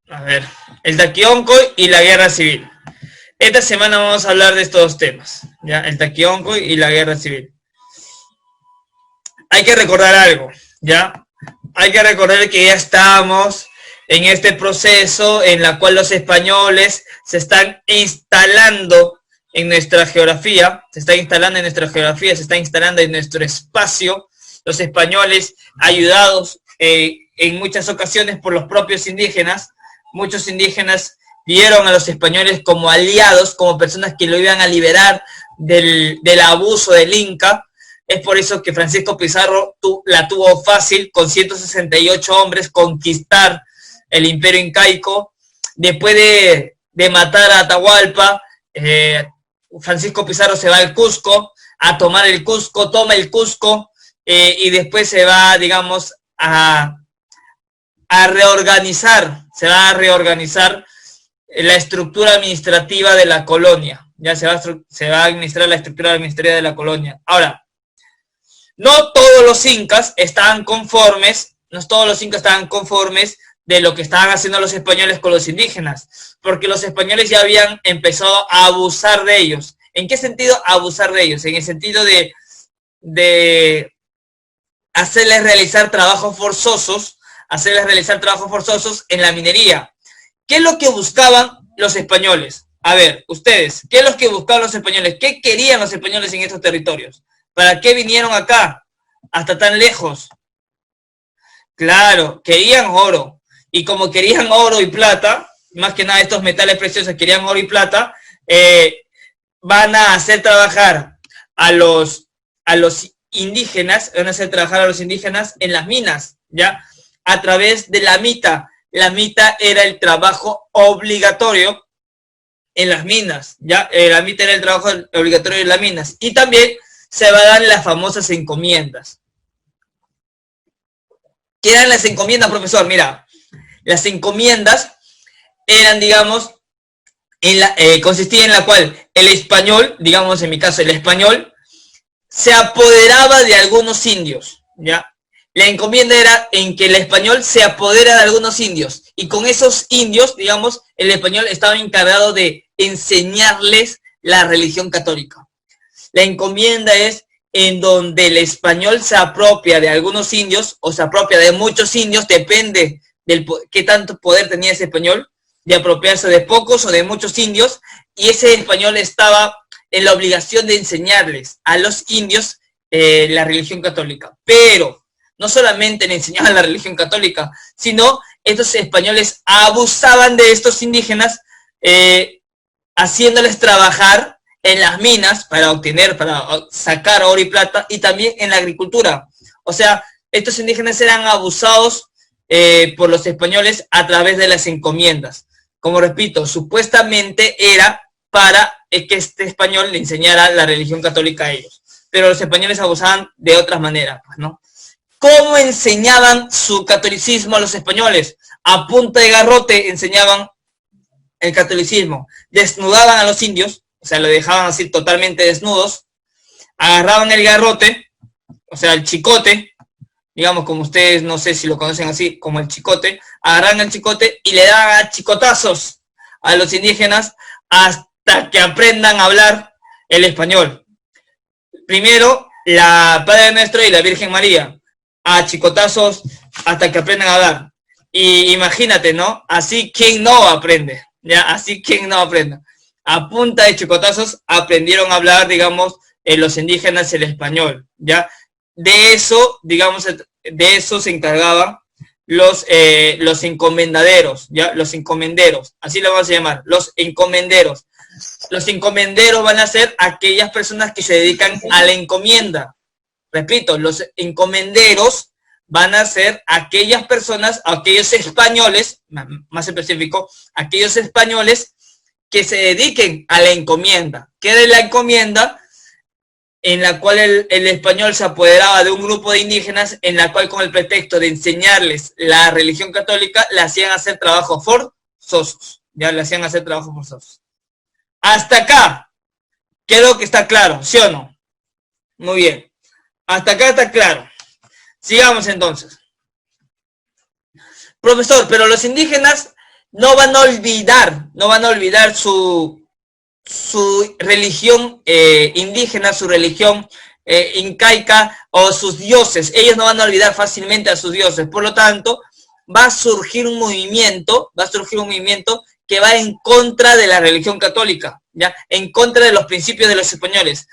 A ver, el Taquioncoy y la guerra civil. Esta semana vamos a hablar de estos dos temas, ¿ya? El Taquioncoy y la guerra civil. Hay que recordar algo, ¿ya? Hay que recordar que ya estamos en este proceso en la cual los españoles se están instalando en nuestra geografía, se están instalando en nuestro espacio. Los españoles, ayudados en muchas ocasiones por los propios indígenas, muchos indígenas vieron a los españoles como aliados, como personas que lo iban a liberar del abuso del Inca. Es por eso que Francisco Pizarro la tuvo fácil, con 168 hombres, conquistar el imperio incaico. Después de matar a Atahualpa, Francisco Pizarro se va al Cusco, a tomar el Cusco, toma el Cusco, y después se va, digamos, a reorganizar, la estructura administrativa de la colonia. Ya se va a administrar la estructura administrativa de la colonia. Ahora, no todos los incas estaban conformes de lo que estaban haciendo los españoles con los indígenas, porque los españoles ya habían empezado a abusar de ellos. ¿En qué sentido abusar de ellos? En el sentido de hacerles realizar trabajos forzosos en la minería. ¿Qué es lo que buscaban los españoles? A ver, ustedes, ¿qué es lo que buscaban los españoles? ¿Qué querían los españoles en estos territorios? ¿Para qué vinieron acá? Hasta tan lejos. Claro, querían oro. Y como querían oro y plata, más que nada estos metales preciosos querían oro y plata, van a hacer trabajar a los indígenas, en las minas, ¿ya? A través de la mita. La mita era el trabajo obligatorio en las minas, ¿ya? La mita era el trabajo obligatorio en las minas. Y también se va a dar las famosas encomiendas. ¿Qué eran las encomiendas, profesor? Mira, las encomiendas eran, digamos, consistía en la cual el español, digamos en mi caso el español, se apoderaba de algunos indios, ¿ya? La encomienda era en que el español se apodera de algunos indios, y con esos indios, digamos, el español estaba encargado de enseñarles la religión católica. La encomienda es en donde el español se apropia de algunos indios, o se apropia de muchos indios, depende de qué tanto poder tenía ese español, de apropiarse de pocos o de muchos indios, y ese español estaba en la obligación de enseñarles a los indios la religión católica. Pero no solamente le enseñaban la religión católica, sino estos españoles abusaban de estos indígenas, haciéndoles trabajar en las minas para sacar oro y plata, y también en la agricultura. O sea, estos indígenas eran abusados por los españoles a través de las encomiendas. Como repito, supuestamente era para que este español le enseñara la religión católica a ellos. Pero los españoles abusaban de otras maneras, pues, ¿no? ¿Cómo enseñaban su catolicismo a los españoles? A punta de garrote enseñaban el catolicismo. Desnudaban a los indios, o sea, lo dejaban así totalmente desnudos, agarraban el garrote, o sea, el chicote, digamos, como ustedes, no sé si lo conocen así, como el chicote, agarraban el chicote y le daban a chicotazos a los indígenas hasta que aprendan a hablar el español. Primero, la Padre Nuestro y la Virgen María, a chicotazos hasta que aprendan a hablar. Y imagínate, ¿no? Así, ¿quién no aprende? ¿Ya? Así, ¿quién no aprende? A punta de chicotazos aprendieron a hablar, digamos, los indígenas el español, ¿ya? De eso, digamos, de eso se encargaban los encomendaderos, ¿ya? Los encomenderos, así lo vamos a llamar, los encomenderos. Los encomenderos van a ser aquellas personas que se dedican a la encomienda. Repito, los encomenderos van a ser aquellas personas, aquellos españoles, más específico, aquellos españoles que se dediquen a la encomienda. ¿Qué es la encomienda? En la cual el español se apoderaba de un grupo de indígenas, en la cual con el pretexto de enseñarles la religión católica, le hacían hacer trabajos forzosos. Ya le hacían hacer trabajos forzosos. Hasta acá, creo que está claro, ¿sí o no? Muy bien. Hasta acá está claro. Sigamos entonces. Profesor, pero los indígenas no van a olvidar su religión indígena, su religión incaica o sus dioses. Ellos no van a olvidar fácilmente a sus dioses. Por lo tanto, va a surgir un movimiento que va en contra de la religión católica, ¿ya? En contra de los principios de los españoles.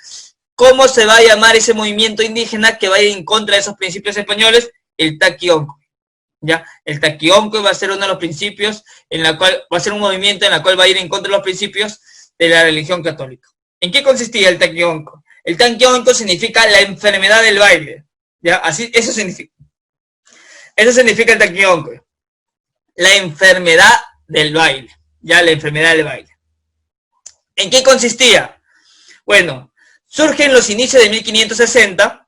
¿Cómo se va a llamar ese movimiento indígena que va a ir en contra de esos principios españoles? El Taquionco, ¿ya? El Taquionco va a ser uno de los principios en la cual va a ser un movimiento en la cual va a ir en contra de los principios de la religión católica. ¿En qué consistía el Taquionco? El Taquionco significa la enfermedad del baile, ¿ya? Así, eso significa el Taquionco. La enfermedad del baile, ¿ya? La enfermedad del baile. ¿En qué consistía? Bueno, surge en los inicios de 1560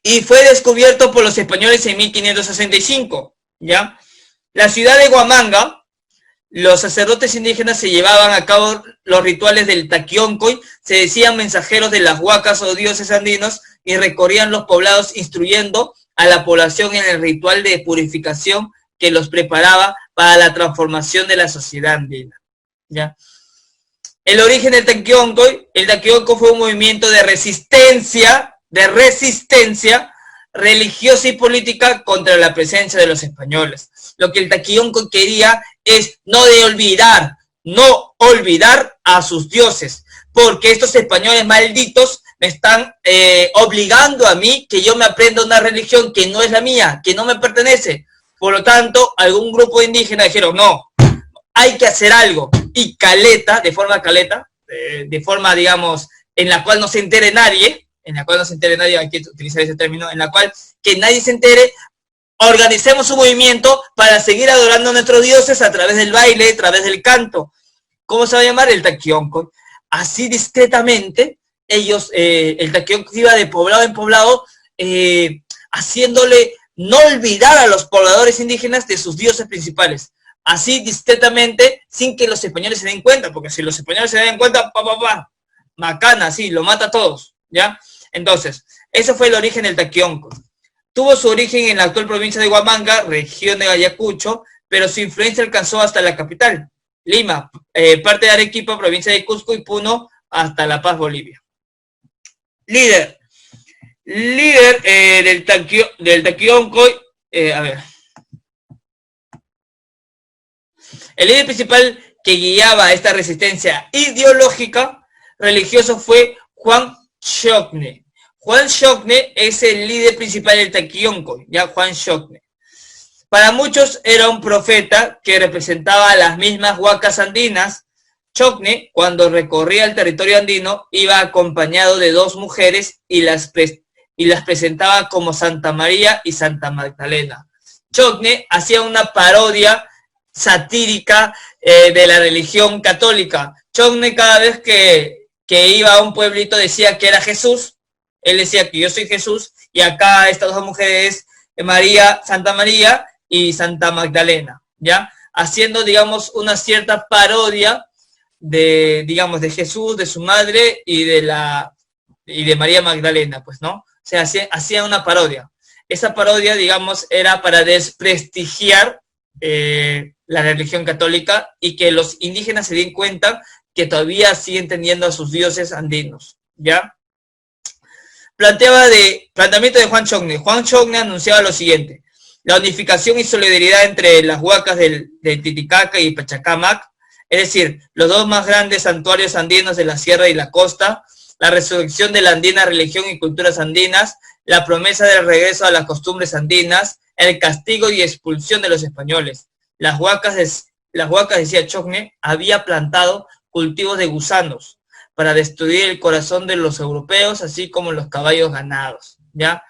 y fue descubierto por los españoles en 1565, ¿ya? La ciudad de Huamanga, los sacerdotes indígenas se llevaban a cabo los rituales del Taquioncoy, se decían mensajeros de las huacas o dioses andinos y recorrían los poblados instruyendo a la población en el ritual de purificación que los preparaba para la transformación de la sociedad andina, ¿ya? El origen del Taquionco fue un movimiento de resistencia religiosa y política contra la presencia de los españoles. Lo que el Taquionco quería es no olvidar a sus dioses, porque estos españoles malditos me están obligando a mí que yo me aprenda una religión que no es la mía, que no me pertenece. Por lo tanto, algún grupo indígena dijeron, no, hay que hacer algo. Y de forma, digamos, en la cual no se entere nadie, hay que utilizar ese término, en la cual que nadie se entere, organicemos un movimiento para seguir adorando a nuestros dioses a través del baile, a través del canto. ¿Cómo se va a llamar? El Taquionco. Así discretamente, el Taquionco iba de poblado en poblado, haciéndole no olvidar a los pobladores indígenas de sus dioses principales. Así discretamente, sin que los españoles se den cuenta, porque si los españoles se den cuenta, macana, sí, lo mata a todos, ¿ya? Entonces, ese fue el origen del Taquionco. Tuvo su origen en la actual provincia de Huamanga, región de Ayacucho, pero su influencia alcanzó hasta la capital, Lima, parte de Arequipa, provincia de Cusco y Puno, hasta La Paz, Bolivia. Líder del Taquionco, a ver. El líder principal que guiaba esta resistencia ideológica religiosa fue Juan Xogne. Juan Xogne es el líder principal del Taquionco, ya Juan Xogne. Para muchos era un profeta que representaba a las mismas huacas andinas. Xogne, cuando recorría el territorio andino, iba acompañado de dos mujeres y las presentaba como Santa María y Santa Magdalena. Xogne hacía una parodia satírica de la religión católica. Xogne cada vez que iba a un pueblito decía que era Jesús, él decía que yo soy Jesús, y acá estas dos mujeres, Santa María y Santa Magdalena, ¿ya? Haciendo, digamos, una cierta parodia de Jesús, de su madre y de María Magdalena, pues, ¿no? O sea, hacía una parodia. Esa parodia, digamos, era para desprestigiar la religión católica y que los indígenas se den cuenta que todavía siguen teniendo a sus dioses andinos, ¿ya? Planteamiento de Juan Xogne. Juan Xogne anunciaba lo siguiente: la unificación y solidaridad entre las huacas de Titicaca y Pachacamac, es decir, los dos más grandes santuarios andinos de la sierra y la costa, la resurrección de la andina religión y culturas andinas, la promesa del regreso a las costumbres andinas, el castigo y expulsión de los españoles. Las huacas, decía Xogne, había plantado cultivos de gusanos para destruir el corazón de los europeos, así como los caballos ganados, ¿ya?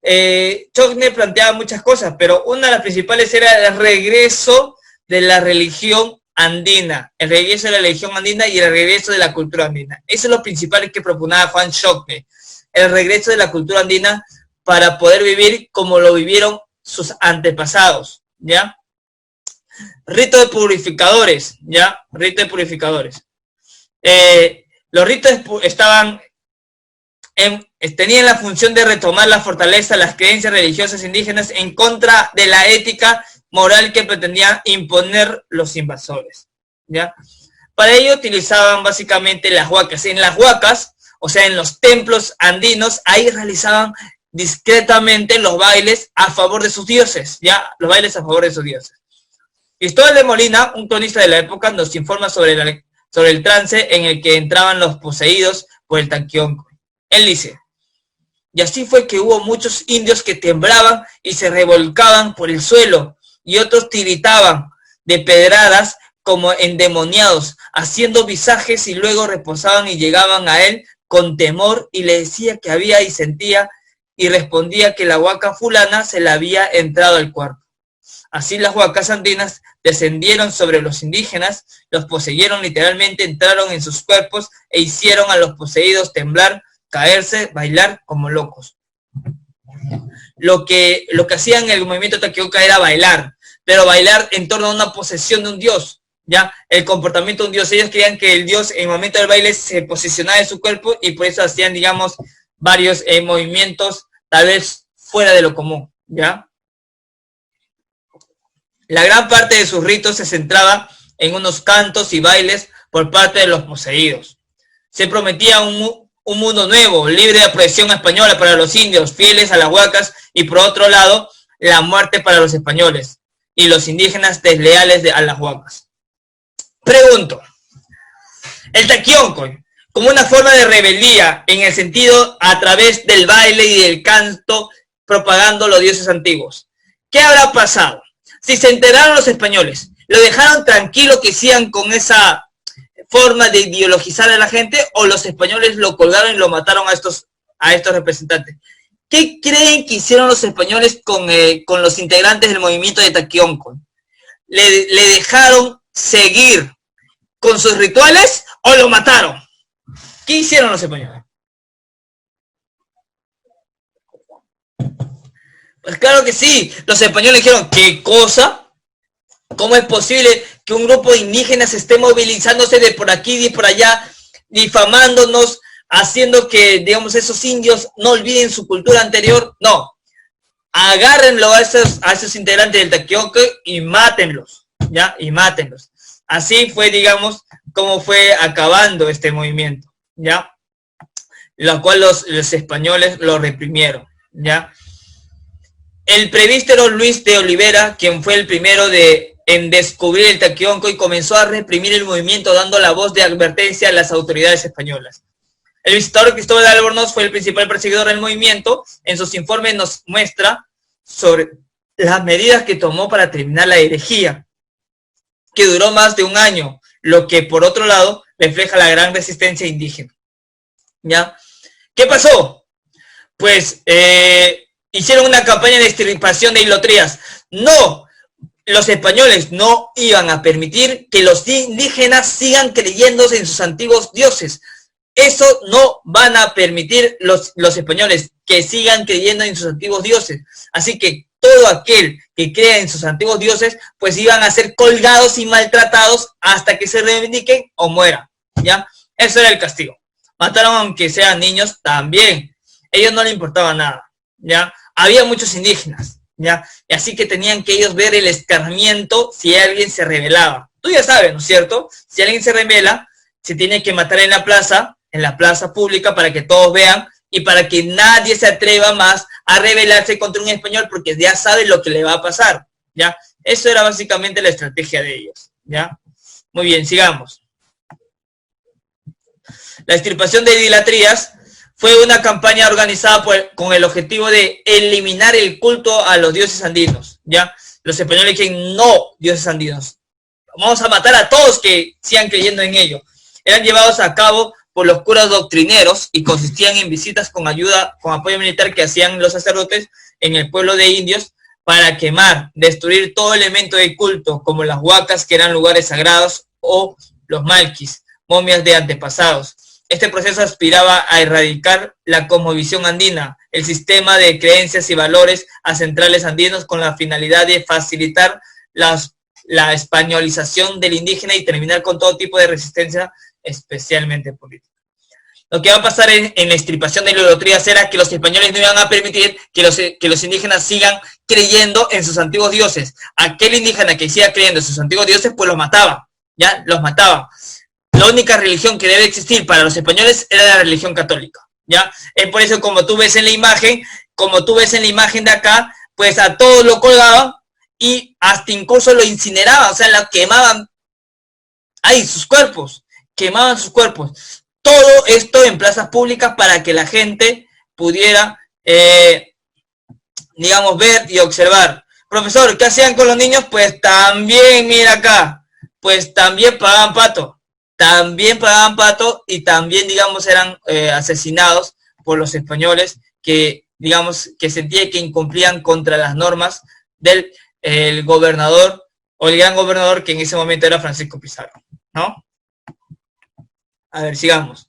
Xogne planteaba muchas cosas, pero una de las principales era el regreso de la religión andina, y el regreso de la cultura andina. Eso es lo principal que proponía Juan Xogne, el regreso de la cultura andina para poder vivir como lo vivieron sus antepasados, ¿ya? Rito de purificadores, ¿ya? Rito de purificadores. Los ritos tenían la función de retomar la fortaleza, las creencias religiosas indígenas en contra de la ética moral que pretendían imponer los invasores, ¿ya? Para ello utilizaban básicamente las huacas. En las huacas, o sea, en los templos andinos, ahí realizaban discretamente los bailes a favor de sus dioses, ¿ya? Los bailes a favor de sus dioses. Cristóbal de Molina, un cronista de la época, nos informa sobre el trance en el que entraban los poseídos por el Taquióncoy. Él dice: y así fue que hubo muchos indios que temblaban y se revolcaban por el suelo, y otros tiritaban de pedradas como endemoniados, haciendo visajes, y luego reposaban y llegaban a él con temor, y le decía que había y sentía, y respondía que la huaca fulana se le había entrado al cuerpo. Así las huacas andinas descendieron sobre los indígenas, los poseyeron literalmente, entraron en sus cuerpos e hicieron a los poseídos temblar, caerse, bailar como locos. Lo que hacían en el movimiento Taquióncoy era bailar, pero bailar en torno a una posesión de un dios, ¿ya? El comportamiento de un dios. Ellos querían que el dios en el momento del baile se posicionara en su cuerpo, y por eso hacían, digamos, varios movimientos tal vez fuera de lo común, ¿ya? La gran parte de sus ritos se centraba en unos cantos y bailes por parte de los poseídos. Se prometía un mundo nuevo, libre de opresión española para los indios, fieles a las huacas, y por otro lado, la muerte para los españoles y los indígenas desleales a las huacas. Pregunto, el Taquióncoy, como una forma de rebeldía, en el sentido a través del baile y del canto, propagando los dioses antiguos, ¿qué habrá pasado? Si se enteraron los españoles, ¿lo dejaron tranquilo que sigan con esa forma de ideologizar a la gente, o los españoles lo colgaron y lo mataron a estos representantes? ¿Qué creen que hicieron los españoles con los integrantes del movimiento de Taquióncoy? ¿Le dejaron seguir con sus rituales o lo mataron? ¿Qué hicieron los españoles? Pues claro que sí, los españoles dijeron: ¿qué cosa? ¿Cómo es posible que un grupo de indígenas esté movilizándose de por aquí y de por allá, difamándonos, haciendo que, digamos, esos indios no olviden su cultura anterior? No, agárrenlo a esos integrantes del Taquióncoy y mátenlos, ¿ya? Y mátenlos. Así fue, digamos, como fue acabando este movimiento, ¿ya? Lo cual los españoles lo reprimieron, ¿ya? El presbítero Luis de Olivera, quien fue el primero en descubrir el Taquióncoy, comenzó a reprimir el movimiento, dando la voz de advertencia a las autoridades españolas. El visitador Cristóbal de Albornoz fue el principal perseguidor del movimiento. En sus informes nos muestra sobre las medidas que tomó para terminar la herejía, que duró más de un año, lo que por otro lado refleja la gran resistencia indígena, ¿ya? ¿Qué pasó? Pues hicieron una campaña de extirpación de idolatrías. No, los españoles no iban a permitir que los indígenas sigan creyéndose en sus antiguos dioses. Eso no van a permitir los españoles, que sigan creyendo en sus antiguos dioses. Así que todo aquel que crea en sus antiguos dioses, pues iban a ser colgados y maltratados hasta que se reivindiquen o mueran, ¿ya? Eso era el castigo. Mataron aunque sean niños también. Ellos no les importaba nada, ¿ya? Había muchos indígenas, ¿ya? Y así que tenían que ellos ver el escarmiento si alguien se rebelaba. Tú ya sabes, ¿no es cierto? Si alguien se rebela, se tiene que matar en la plaza pública, para que todos vean y para que nadie se atreva más a rebelarse contra un español, porque ya sabe lo que le va a pasar, ¿ya? Eso era básicamente la estrategia de ellos, ¿ya? Muy bien, sigamos. La extirpación de idolatrías fue una campaña organizada con el objetivo de eliminar el culto a los dioses andinos, ¿ya? Los españoles dijeron: no, dioses andinos, vamos a matar a todos que sigan creyendo en ello. Eran llevados a cabo por los curas doctrineros y consistían en visitas con apoyo militar que hacían los sacerdotes en el pueblo de indios para quemar, destruir todo elemento de culto, como las huacas, que eran lugares sagrados, o los malquis, momias de antepasados. Este proceso aspiraba a erradicar la cosmovisión andina, el sistema de creencias y valores ancestrales andinos, con la finalidad de facilitar la españolización del indígena y terminar con todo tipo de resistencia, especialmente política. lo que va a pasar en la extirpación de la idolatría era que los españoles no iban a permitir que los indígenas sigan creyendo en sus antiguos dioses. Aquel indígena que siga creyendo en sus antiguos dioses, pues los mataba, ¿ya? Los mataba. La única religión que debe existir para los españoles era la religión católica, ¿ya? Es por eso, como tú ves en la imagen de acá, pues a todos lo colgaban y hasta incluso lo incineraban, o sea, lo quemaban ahí, sus cuerpos, quemaban sus cuerpos. Todo esto en plazas públicas para que la gente pudiera, digamos, ver y observar. Profesor, ¿qué hacían con los niños? Pues también, mira acá, pues también pagaban pato y también, digamos, eran asesinados por los españoles que, digamos, que sentían que incumplían contra las normas del el gobernador o el gran gobernador que en ese momento era Francisco Pizarro, ¿no? A ver, sigamos.